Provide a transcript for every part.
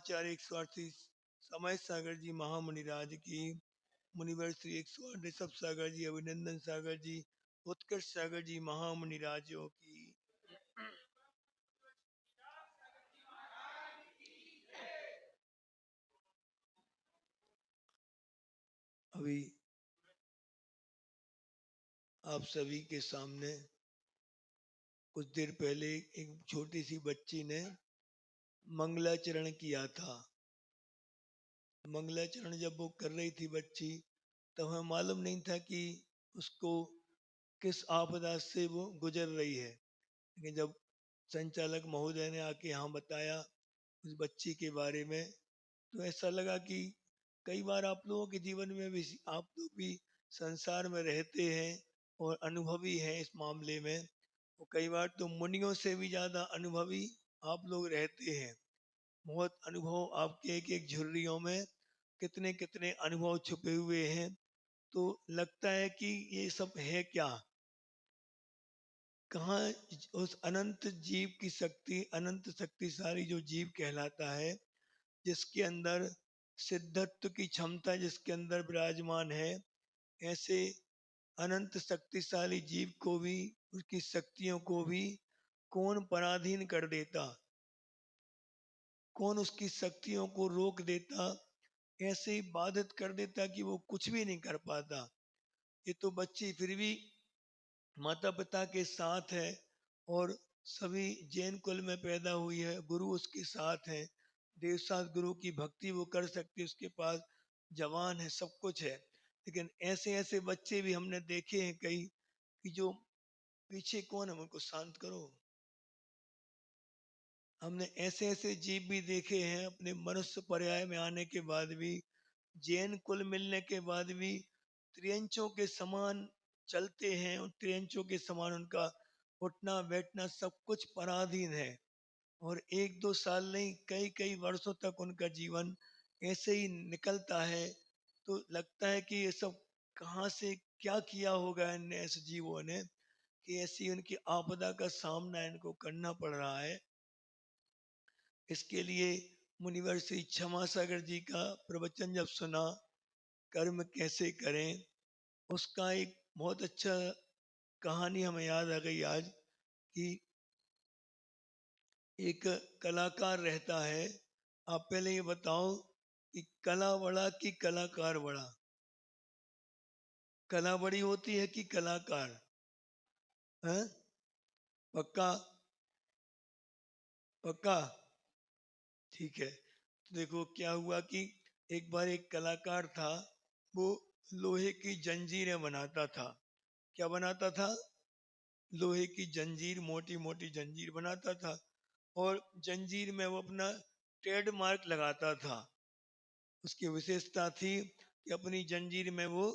आचार्य 180 समय सागर जी महामुनिराज की, मुनिवर श्री 108 ऋषभ सागर जी, अभिनंदन सागर जी, उत्कर्ष सागर जी महामुनिराजों की। अभी आप सभी के सामने कुछ देर पहले एक छोटी सी बच्ची ने मंगलाचरण किया था। मंगलाचरण जब वो कर रही थी बच्ची, तो हमें मालूम नहीं था कि उसको किस आपदा से वो गुजर रही है। लेकिन जब संचालक महोदय ने आके यहाँ बताया उस बच्ची के बारे में, तो ऐसा लगा कि कई बार आप लोगों के जीवन में भी, आप लोग भी संसार में रहते हैं और अनुभवी हैं इस मामले में। और कई बार तो मुनियों से भी ज्यादा अनुभवी आप लोग रहते हैं। बहुत अनुभव आपके एक एक झुर्रियों में, कितने कितने अनुभव छुपे हुए हैं। तो लगता है कि ये सब है क्या, कहाँ उस अनंत जीव की शक्ति, अनंत शक्तिशाली जो जीव कहलाता है, जिसके अंदर सिद्धत्व की क्षमता जिसके अंदर विराजमान है, ऐसे अनंत शक्तिशाली जीव को भी, उसकी शक्तियों को भी कौन पराधीन कर देता, कौन उसकी शक्तियों को रोक देता, ऐसे ही बाधित कर देता कि वो कुछ भी नहीं कर पाता। ये तो बच्ची फिर भी माता पिता के साथ है और सभी जैन कुल में पैदा हुई है, गुरु उसके साथ है, देवसात गुरु की भक्ति वो कर सकती है, उसके पास जवान है, सब कुछ है। लेकिन ऐसे ऐसे बच्चे भी हमने देखे हैं कई, कि जो पीछे कौन है, उनको शांत करो। हमने ऐसे ऐसे जीव भी देखे हैं अपने मनुष्य पर्याय में आने के बाद भी, जैन कुल मिलने के बाद भी त्रियंचों के समान चलते हैं, और त्रियंचों के समान उनका उठना बैठना सब कुछ पराधीन है। और एक दो साल नहीं, कई कई वर्षों तक उनका जीवन ऐसे ही निकलता है। तो लगता है कि ये सब कहाँ से क्या किया होगा इन ऐसे जीवों ने, कि ऐसी उनकी आपदा का सामना इनको करना पड़ रहा है। इसके लिए मुनिवर श्री क्षमा सागर जी का प्रवचन जब सुना, कर्म कैसे करें, उसका एक बहुत अच्छा कहानी हमें याद आ गई आज, कि एक कलाकार रहता है। आप पहले ये बताओ कि कला बड़ा कि कलाकार बड़ा? कला बड़ी होती है कि कलाकार? हैं? पक्का? पक्का? ठीक है। तो देखो क्या हुआ कि एक बार एक कलाकार था, वो लोहे की जंजीरें बनाता था। क्या बनाता था? लोहे की जंजीर, मोटी मोटी जंजीर बनाता था। और जंजीर में वो अपना ट्रेडमार्क लगाता था। उसकी विशेषता थी कि अपनी जंजीर में वो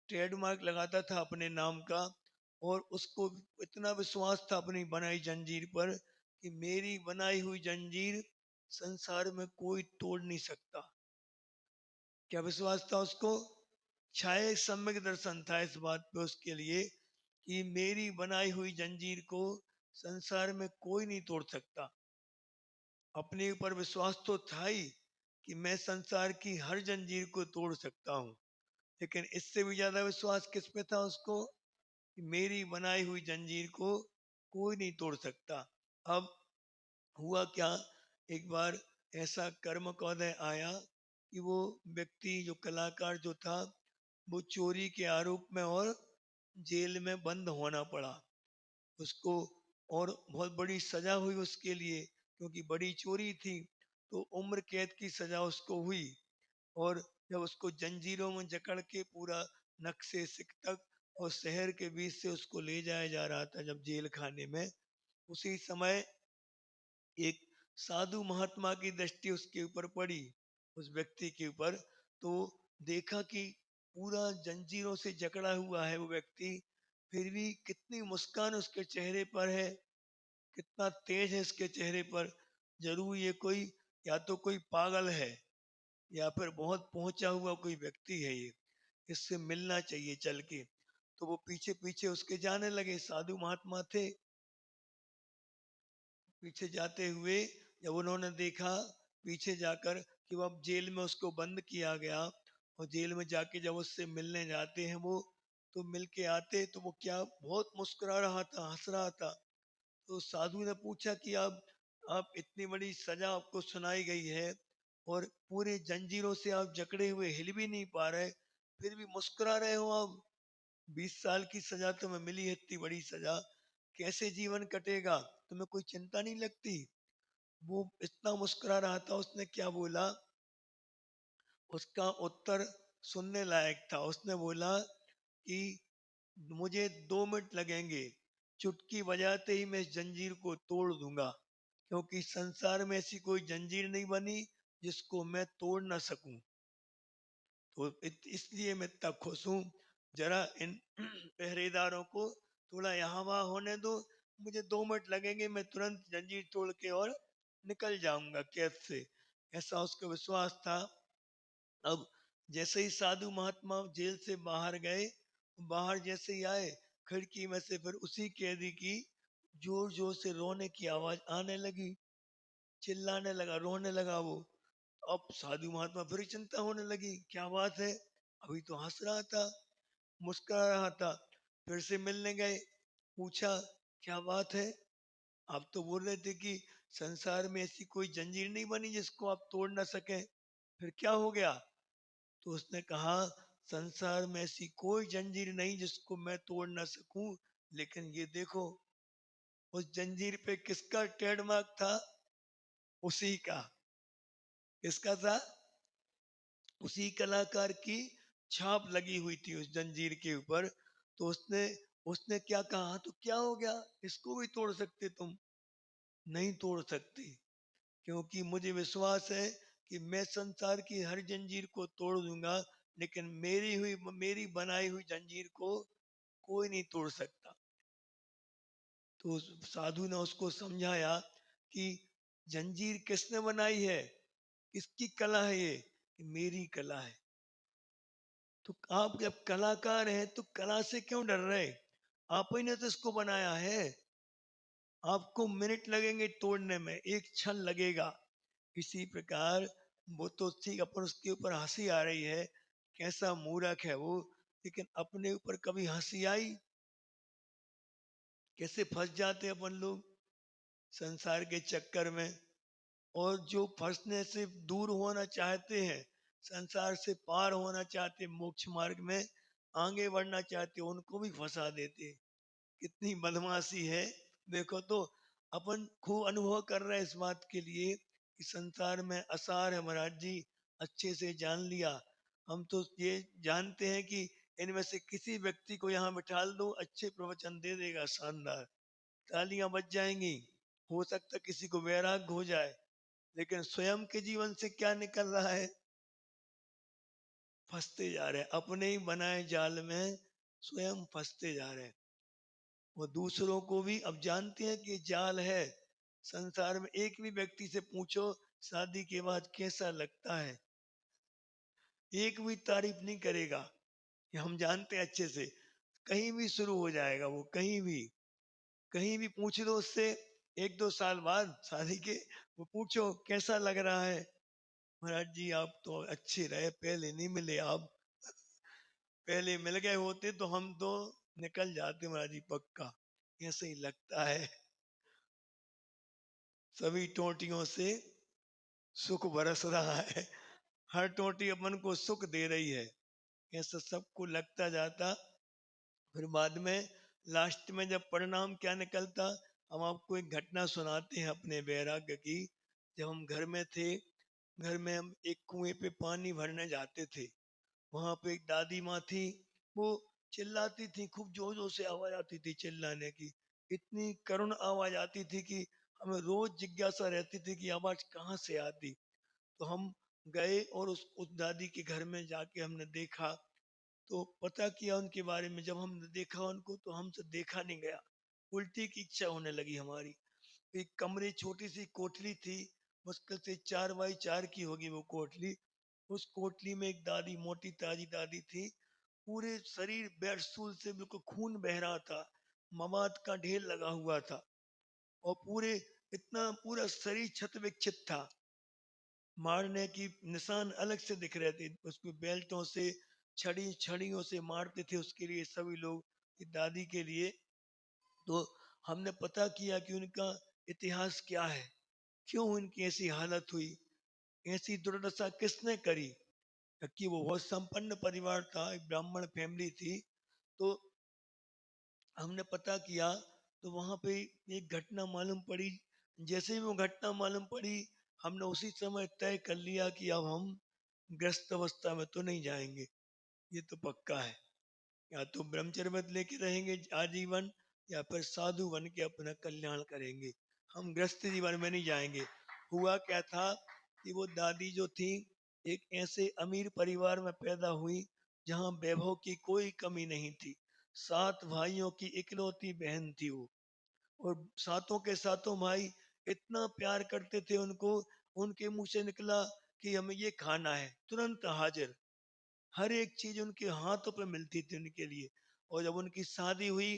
ट्रेडमार्क लगाता था अपने नाम का। और उसको इतना विश्वास था अपनी बनाई जंजीर पर, कि मेरी बनाई हुई जंजीर संसार में कोई तोड़ नहीं सकता। क्या विश्वास था उसको? छाये सम्यक दर्शन था इस बात पे उसके लिए, कि मेरी बनाई हुई जंजीर को संसार में कोई नहीं तोड़ सकता। अपने ऊपर विश्वास तो था ही कि मैं संसार की हर जंजीर को तोड़ सकता हूँ। लेकिन इससे भी ज्यादा विश्वास किस पे था उसको? कि मेरी बनाई हुई जंजीर को कोई नहीं तोड़ सकता। अब हुआ क्या, एक बार ऐसा कर्म कौदय आया कि वो व्यक्ति, जो कलाकार जो था, वो चोरी के आरोप में और जेल में बंद होना पड़ा उसको। और बहुत बड़ी सजा हुई उसके लिए, क्योंकि बड़ी चोरी थी। तो उम्र कैद की सजा उसको हुई। और जब उसको जंजीरों में जकड़ के पूरा नक से सिक तक और शहर के बीच से उसको ले जाया जा रहा था जब जेल खाने में, उसी समय एक साधु महात्मा की दृष्टि उसके ऊपर पड़ी, उस व्यक्ति के ऊपर। तो देखा कि पूरा जंजीरों से जकड़ा हुआ है वो व्यक्ति, फिर भी कितनी मुस्कान उसके चेहरे पर है, कितना तेज है इसके चेहरे पर। जरूर ये कोई, या तो कोई पागल है, या फिर बहुत पहुंचा हुआ कोई व्यक्ति है ये, इससे मिलना चाहिए चल के। तो वो पीछे पीछे उसके जाने लगे, साधु महात्मा थे। पीछे जाते हुए जब उन्होंने देखा पीछे जाकर कि वो अब जेल में उसको बंद किया गया, और जेल में जाके जब उससे मिलने जाते हैं वो, तो मिल के आते तो वो क्या बहुत मुस्कुरा रहा था, हंस रहा था। तो साधु ने पूछा कि आप इतनी बड़ी सजा आपको सुनाई गई है और पूरे जंजीरों से आप जकड़े हुए हिल भी नहीं पा रहे, फिर भी मुस्कुरा रहे हो आप। 20 साल की सजा तुम्हें मिली है, इतनी बड़ी सजा, कैसे जीवन कटेगा, तुम्हें कोई चिंता नहीं लगती? वो इतना मुस्कुरा रहा था। उसने क्या बोला, उसका उत्तर सुनने लायक था। उसने बोला कि मुझे 2 मिनट लगेंगे, चुटकी बजाते ही मैं इस जंजीर को तोड़ दूंगा, क्योंकि संसार में ऐसी कोई जंजीर नहीं बनी जिसको मैं तोड़ ना सकूं। तो इसलिए मैं इतना खुश हूं। जरा इन पहरेदारों को थोड़ा यहाँ वहाँ होने दो, मुझे 2 मिनट लगेंगे, मैं तुरंत जंजीर तोड़ के और निकल जाऊंगा कैद से। ऐसा उसका विश्वास था। अब जैसे ही साधु महात्मा जेल से बाहर गए, बाहर जैसे ही आए, खिड़की में से फिर उसी कैदी की जोर जोर से रोने की आवाज आने लगी, चिल्लाने लगा, रोने लगा वो। अब साधु महात्मा फिर चिंता होने लगी, क्या बात है, अभी तो हंस रहा था, मुस्कुरा रहा था। फिर से मिलने गए, पूछा क्या बात है, आप तो बोल रहे थे कि संसार में ऐसी कोई जंजीर नहीं बनी जिसको आप तोड़ ना सके, फिर क्या हो गया? तो उसने कहा, संसार में ऐसी कोई जंजीर नहीं जिसको मैं तोड़ ना सकूं, लेकिन ये देखो, उस जंजीर पे किसका ट्रेडमार्क था? उसी का। किसका था? उसी कलाकार की छाप लगी हुई थी उस जंजीर के ऊपर। तो उसने उसने क्या कहा, तो क्या हो गया, इसको भी तोड़ सकते तुम? नहीं तोड़ सकती, क्योंकि मुझे विश्वास है कि मैं संसार की हर जंजीर को तोड़ दूंगा, लेकिन मेरी बनाई हुई जंजीर को कोई नहीं तोड़ सकता। तो उस साधु ने उसको समझाया कि जंजीर किसने बनाई है, किसकी कला है ये? मेरी कला है। तो आप जब कलाकार हैं तो कला से क्यों डर रहे? आप ही ने तो इसको बनाया है। आपको मिनट लगेंगे तोड़ने में, एक क्षण लगेगा। इसी प्रकार वो तो ठीक, अपन उसके ऊपर हंसी आ रही है, कैसा मूर्ख है वो, लेकिन अपने ऊपर कभी हंसी आई? कैसे फंस जाते अपन लोग संसार के चक्कर में। और जो फंसने से दूर होना चाहते हैं, संसार से पार होना चाहते, मोक्ष मार्ग में आगे बढ़ना चाहते, उनको भी फंसा देते। कितनी बदमाशी है। देखो तो, अपन खूब अनुभव कर रहे हैं इस बात के लिए कि संसार में असार है महाराज जी, अच्छे से जान लिया। हम तो ये जानते हैं कि इनमें से किसी व्यक्ति को यहाँ बिठा दो, अच्छे प्रवचन दे देगा, शानदार, तालियां बज जाएंगी, हो सकता किसी को वैराग्य हो जाए। लेकिन स्वयं के जीवन से क्या निकल रहा है? फंसते जा रहे हैं अपने ही बनाए जाल में, स्वयं फंसते जा रहे हैं। वो दूसरों को भी अब जानते हैं कि ये जाल है। संसार में एक भी व्यक्ति से पूछो शादी के बाद कैसा लगता है, एक भी तारीफ नहीं करेगा। ये हम जानते हैं अच्छे से। कहीं भी शुरू हो जाएगा वो, कहीं भी, कहीं भी पूछ दो उससे, 1-2 साल बाद शादी के, वो पूछो कैसा लग रहा है, महाराज जी आप तो अच्छे रहे, पहले नहीं मिले आप, पहले मिल गए होते तो हम तो निकल जाते महाराज जी पक्का, ऐसे ही लगता है। सभी टोटियों से सुख बरस रहा है, हर टोटी अपन को सुख दे रही है, ऐसा सबको लगता जाता। फिर बाद में लास्ट में जब परिणाम क्या निकलता, हम आपको एक घटना सुनाते हैं अपने वैराग्य की। जब हम घर में थे, घर में हम एक कुएं पे पानी भरने जाते थे। वहां पे एक दादी माँ थी, वो चिल्लाती थी, खूब जोर जोर से आवाज आती थी चिल्लाने की, इतनी करुण आवाज आती थी कि हमें रोज जिज्ञासा रहती थी कि आवाज कहाँ से आती। तो हम गए और उस दादी के घर में जाके हमने देखा, तो पता किया उनके बारे में। जब हमने देखा उनको तो हमसे देखा नहीं गया, उल्टी की इच्छा होने लगी हमारी। एक कमरे, छोटी सी कोठली थी, मुश्किल से 4x4 की होगी वो कोठली। उस कोठली में एक दादी, मोटी ताजी दादी थी, पूरे शरीर बेरसूल से बिल्कुल खून बह रहा था, मवाद का ढेर लगा हुआ था, और पूरे, इतना पूरा शरीर क्षत विक्षत था। मारने की निशान अलग से दिख रहे थे, उसको बेल्टों से छड़ियों से मारते थे उसके लिए सभी लोग, दादी के लिए। तो हमने पता किया कि उनका इतिहास क्या है, क्यों उनकी ऐसी हालत हुई, ऐसी दुर्दशा किसने करी। कि वो बहुत संपन्न परिवार था, एक ब्राह्मण फैमिली थी। तो हमने पता किया, तो वहां पे एक घटना मालूम पड़ी। जैसे ही वो घटना मालूम पड़ी, हमने उसी समय तय कर लिया कि अब हम ग्रस्त अवस्था में तो नहीं जाएंगे, ये तो पक्का है। या तो ब्रह्मचर्य व्रत लेके रहेंगे आजीवन, या फिर साधु बन के अपना कल्याण करेंगे, हम गृहस्थ जीवन में नहीं जाएंगे। हुआ क्या था कि वो दादी जो थी, एक ऐसे अमीर परिवार में पैदा हुई जहाँ वैभव की कोई कमी नहीं थी। 7 भाइयों की इकलौती बहन थी वो, और सातों के सातों भाई इतना प्यार करते थे उनको। उनके मुंह से निकला कि हमें ये खाना है, तुरंत हाजिर, हर एक चीज उनके हाथों पे मिलती थी उनके लिए। और जब उनकी शादी हुई,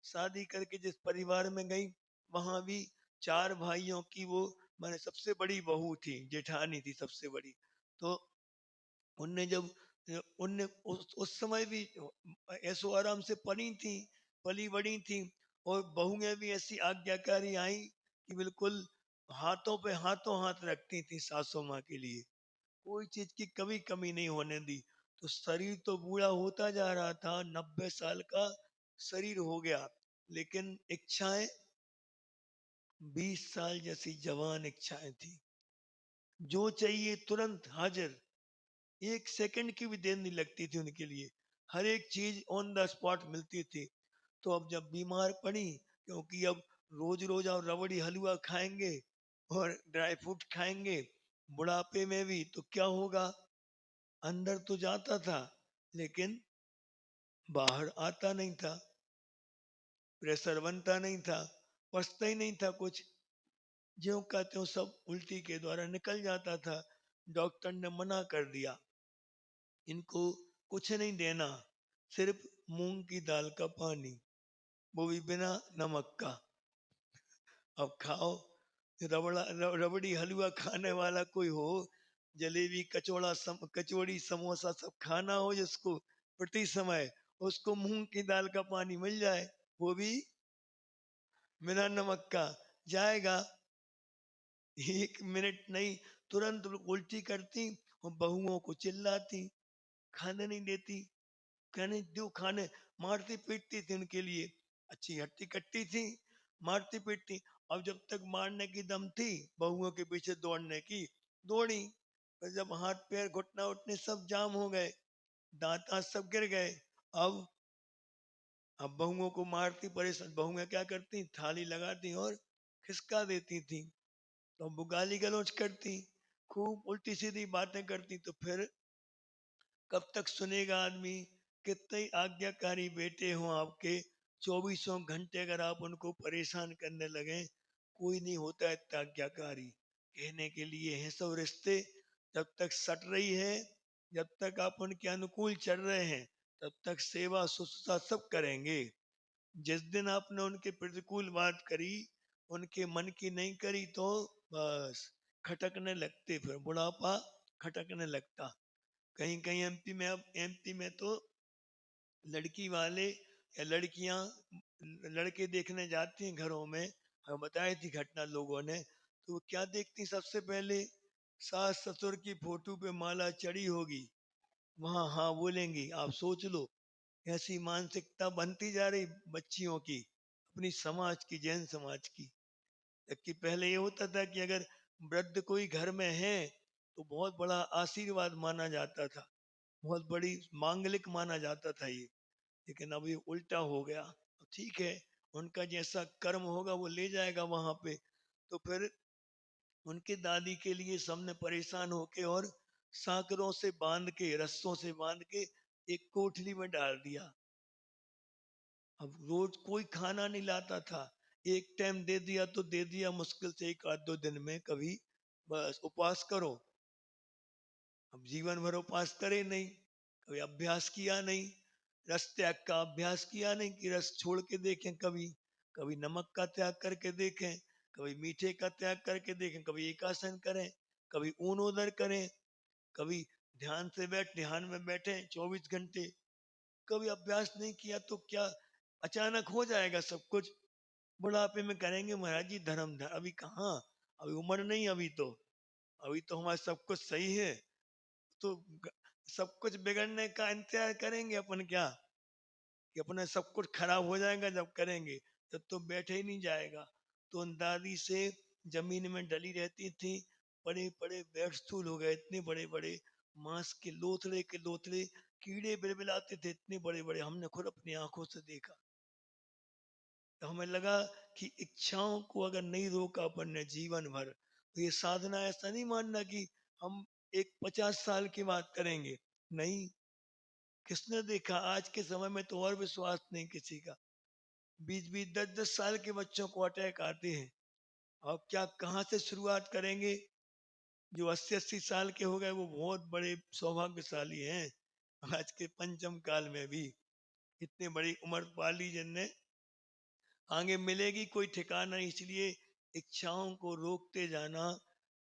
शादी करके जिस परिवार में गई, वहां भी 4 भाइयों की वो, मैंने सबसे बड़ी बहू थी, जेठानी थी सबसे बड़ी। तो उनने जब उनने उस समय भी ऐसो आराम से पली बड़ी थी। और बहुएं भी ऐसी आज्ञाकारी आई कि बिल्कुल हाथों हाथ रखती थी सासू माँ के लिए, कोई चीज की कभी कमी नहीं होने दी। तो शरीर तो बूढ़ा होता जा रहा था, 90 साल का शरीर हो गया, लेकिन इच्छाएं 20 साल जैसी जवान इच्छाएं थी। जो चाहिए तुरंत हाजिर, एक सेकंड की भी देर नहीं लगती थी उनके लिए, हर एक चीज ऑन द स्पॉट मिलती थी। तो अब जब बीमार पड़ी, क्योंकि अब रोज रोज आप रबड़ी हलवा खाएंगे और ड्राई फ्रूट खाएंगे बुढ़ापे में भी, तो क्या होगा। अंदर तो जाता था, लेकिन बाहर आता नहीं था, प्रेशर बनता नहीं था, पचता ही नहीं था कुछ, ज्यों का त्यों सब उल्टी के द्वारा निकल जाता था। डॉक्टर ने मना कर दिया, इनको कुछ नहीं देना, सिर्फ मूंग की दाल का पानी, वो भी बिना नमक का। अब खाओ, रबड़ी हलवा खाने वाला कोई हो, जलेबी कचौड़ी समोसा सब खाना हो जिसको प्रति समय, उसको मूंग की दाल का पानी मिल जाए, वो भी बिना नमक का, जाएगा। 1 मिनट नहीं, तुरंत उल्टी करती और बहुओं को चिल्लाती, खाने नहीं देती, कहने दो खाने, मारती पीटती थी उनके लिए। अच्छी हट्टी कट्टी थी, मारती पीटती। अब जब तक मारने की दम थी, बहुओं के पीछे दौड़ने की, दौड़ी। पर जब हाथ पैर घुटना उठने सब जाम हो गए, दांत आंत सब गिर गए, अब अब बहुओं को मारती परेशान, बहुएं क्या करती, थाली लगाती और खिसका देती थी। तो वो गाली गलौज करती, खूब उल्टी सीधी बातें करती। तो फिर कब तक सुनेगा आदमी, कितने ही आज्ञाकारी बेटे हों आपके, 24 घंटे अगर आप उनको परेशान करने लगे, कोई नहीं होता इतना आज्ञाकारी। कहने के लिए हैं सब रिश्ते, जब तक सट रही है, जब तक आप उनके अनुकूल चल रहे हैं, तब तक सेवा शुश्रूषा सब करेंगे। जिस दिन आपने उनके प्रतिकूल बात करी, उनके मन की नहीं करी, तो बस खटकने लगते, फिर बुढ़ापा खटकने लगता। कहीं कहीं एमपी में, अब एमपी में तो लड़की वाले या लड़कियां लड़के देखने जाती हैं घरों में, हमें बताई थी घटना लोगों ने। तो वो क्या देखती, सबसे पहले सास ससुर की फोटो पे माला चढ़ी होगी, वहां हाँ बोलेंगी। आप सोच लो, ऐसी मानसिकता बनती जा रही बच्चियों की, अपनी समाज की, जैन समाज की। जबकि पहले ये होता था कि अगर वृद्ध कोई घर में है, तो बहुत बड़ा आशीर्वाद माना जाता था, बहुत बड़ी मांगलिक माना जाता था ये। लेकिन अब ये उल्टा हो गया। ठीक है, उनका जैसा कर्म होगा वो ले जाएगा वहां पे। तो फिर उनके दादी के लिए सबने परेशान होके और सांकरों से बांध के, रस्सों से बांध के एक कोठली में डाल दिया। अब रोज कोई खाना नहीं लाता था, एक टाइम दे दिया तो दे दिया, मुश्किल से 1 आध 2 दिन में कभी, बस उपवास करो। अब जीवन भर उपवास करे नहीं, कभी अभ्यास किया नहीं, रस त्याग का अभ्यास किया नहीं कि रस छोड़ के देखें, कभी कभी नमक का त्याग करके देखें, कभी मीठे का त्याग करके देखें, कभी एकासन करें। कभी ऊन उधर करें, कभी ध्यान में बैठे 24 घंटे, कभी अभ्यास नहीं किया तो क्या अचानक हो जाएगा सब कुछ? बुढ़ापे में करेंगे महाराज जी धर्म धर्म, अभी कहाँ, अभी उम्र नहीं, अभी तो हमारा सब कुछ सही है। तो ग- सब कुछ बिगड़ने का इंतजार करेंगे अपन क्या, कि अपना सब कुछ खराब हो जाएगा जब करेंगे, तब तो बैठे ही नहीं जाएगा। तो उन दादी से जमीन में डली रहती थी, बड़े बड़े पेड़ स्थूल हो गए, इतने बड़े बड़े मांस के लोथड़े कीड़े बिलबिलाते थे, इतने बड़े बड़े, हमने खुद अपनी आंखों से देखा। तो हमें लगा कि इच्छाओं को अगर नहीं रोका अपन ने जीवन भर, तो ये साधना ऐसा नहीं मानना कि हम एक 50 साल की बात करेंगे, नहीं। किसने देखा आज के समय में तो और विश्वास नहीं किसी का, 20-20 10-10 साल के बच्चों को अटैक आते हैं। अब क्या कहाँ से शुरुआत करेंगे? जो 80-80 साल के हो गए वो बहुत बड़े सौभाग्यशाली हैं, आज के पंचम काल में भी इतने बड़ी उम्र पाली जिनने, आगे मिलेगी कोई ठिकाना नहीं। इसलिए इच्छाओं को रोकते जाना।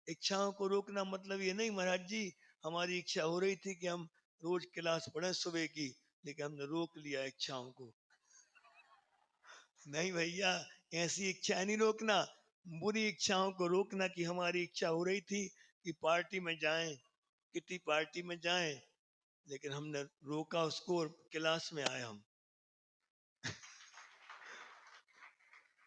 इच्छाओं को रोकना मतलब ये नहीं महाराज जी, हमारी इच्छा हो रही थी कि हम रोज क्लास पढ़े सुबह की, लेकिन हमने रोक लिया इच्छाओं को। नहीं भैया, ऐसी इच्छा नहीं रोकना, बुरी इच्छाओं को रोकना। कि हमारी इच्छा हो रही थी कि पार्टी में जाएं, किटी पार्टी में जाएं, लेकिन हमने रोका उसको और क्लास में आए हम।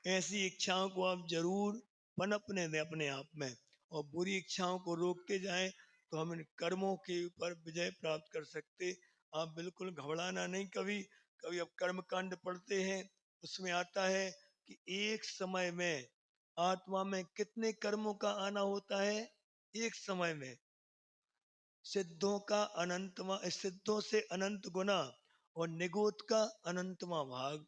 ऐसी इच्छाओं को आप जरूर पनपने दें अपने आप में, और बुरी इच्छाओं को रोकते जाएं, तो हम इन कर्मों के ऊपर विजय प्राप्त कर सकते। आप बिल्कुल घबराना नहीं कभी। कभी अब कर्म कांड पढ़ते हैं, उसमें आता है कि एक समय में आत्मा में कितने कर्मों का आना होता है? एक समय में सिद्धों का अनंतमा, सिद्धों से अनंत गुना, और निगोत का अनंतमा भाग।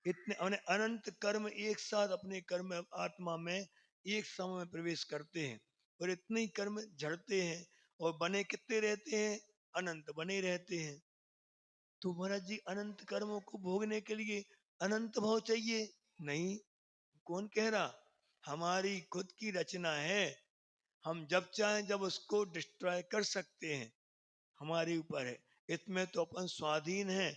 इतने अनंत कर्म एक साथ अपने कर्म आत्मा में एक समय में प्रवेश करते हैं, और इतने ही कर्म झड़ते हैं, और बने कितने रहते हैं? अनंत बने रहते हैं। तो महाराज जी अनंत कर्मों को भोगने के लिए अनंत भाव चाहिए? नहीं। कौन कह रहा? हमारी खुद की रचना है, हम जब चाहें जब उसको डिस्ट्रॉय कर सकते हैं, हमारे ऊपर है। इसमें तो अपन स्वाधीन है।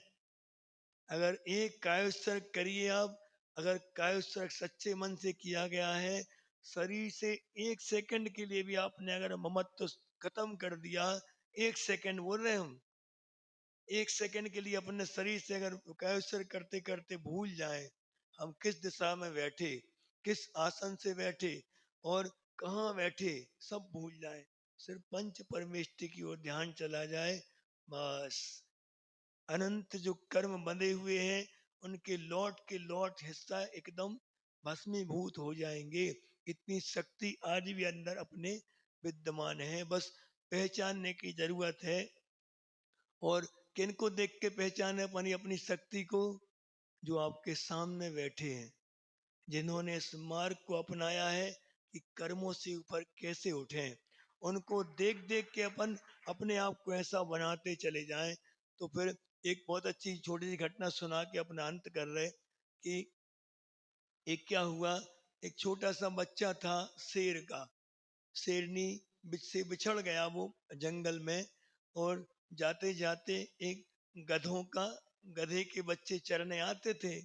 अगर एक कायोत्सर्ग करिए आप, अगर कायोत्सर्ग सच्चे मन से किया गया है, शरीर से 1 सेकंड के लिए भी आपने अगर ममत्व खत्म कर दिया, 1 सेकंड बोल रहे हैं हम, 1 सेकंड के लिए अपने शरीर से अगर कायोत्सर्ग करते करते भूल जाए हम किस दिशा में बैठे, किस आसन से बैठे, और कहाँ बैठे, सब भूल जाए, सिर्फ पंच परमेष्टि की ओर ध्यान चला जाए, बस अनंत जो कर्म बंधे हुए हैं उनके लौट के लौट हिस्सा एकदम भस्मीभूत हो जाएंगे। इतनी शक्ति आज भी अंदर अपने विद्यमान है, बस पहचानने की जरूरत है। और किनको देख के पहचाने अपनी अपनी शक्ति को? जो आपके सामने बैठे हैं, जिन्होंने इस मार्ग को अपनाया है कि कर्मों से ऊपर कैसे उठें, उनको देख देख के अपन अपने आप को ऐसा बनाते चले जाएं। तो फिर एक बहुत अच्छी छोटी सी घटना सुना के अपना अंत कर रहे कि एक क्या हुआ, एक छोटा सा बच्चा था शेर का, शेरनी से बिछड़ गया वो जंगल में, और जाते जाते एक गधों का, गधे के बच्चे चरने आते थे,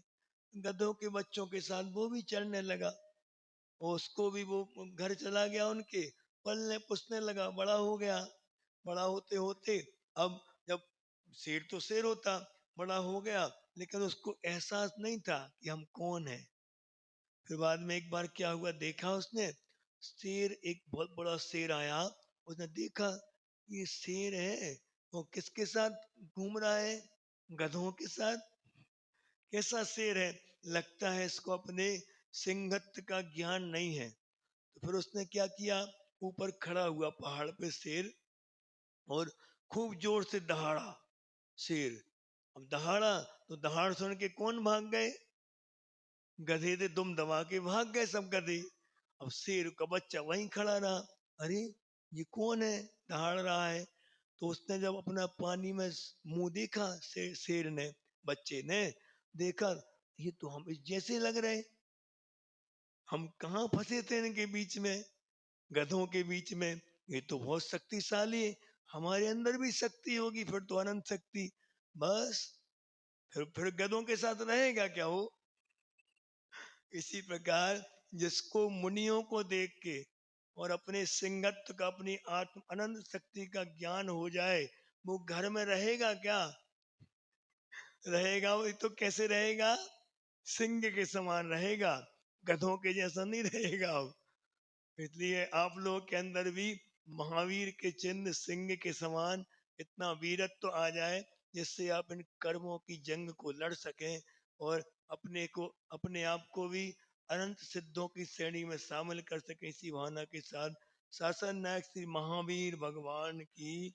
गधों के बच्चों के साथ वो भी चरने लगा, और उसको भी वो घर चला गया उनके, पलने पुसने लगा, बड़ा हो गया। बड़ा होते होते अब जब शेर तो शेर होता, बड़ा हो गया, लेकिन उसको एहसास नहीं था कि हम कौन है। फिर बाद में एक बार क्या हुआ, देखा उसने, शेर, एक बहुत बड़ा शेर आया, उसने देखा ये शेर है, वो किसके साथ घूम रहा है? गधों के साथ। कैसा शेर है, लगता है इसको अपने सिंहत्व का ज्ञान नहीं है। तो फिर उसने क्या किया, ऊपर खड़ा हुआ पहाड़ पे शेर, और खूब जोर से दहाड़ा शेर। अब दहाड़ा तो दहाड़ सुन के कौन भाग गए? गधे थे, दुम दबा के भाग गए सब गधे। अब शेर का बच्चा वहीं खड़ा रहा, अरे ये कौन है दहाड़ रहा है? तो उसने जब अपना पानी में मुंह देखा, शेर ने, बच्चे ने देखा, ये तो हम इस जैसे लग रहे, हम कहाँ फंसे थे इनके बीच में। गधों के बीच में, ये तो बहुत शक्तिशाली है, हमारे अंदर भी शक्ति होगी फिर तो अनंत शक्ति। बस फिर गधों के साथ रहेगा क्या वो? इसी प्रकार जिसको मुनियों को देख के और अपने सिंहत्व का, अपनी आत्म अनंत शक्ति का ज्ञान हो जाए, वो घर में रहेगा क्या? रहेगा वो तो कैसे रहेगा? सिंह के समान रहेगा, गधों के जैसा नहीं रहेगा वो। इसलिए आप लोगों के अंदर भी महावीर के चिन्ह सिंह के समान इतना वीरत्व आ जाए, जिससे आप इन कर्मों की जंग को लड़ सकें और अपने आप को भी अनंत सिद्धों की श्रेणी में शामिल कर सकें। इसी भावना के साथ शासन नायक श्री महावीर भगवान की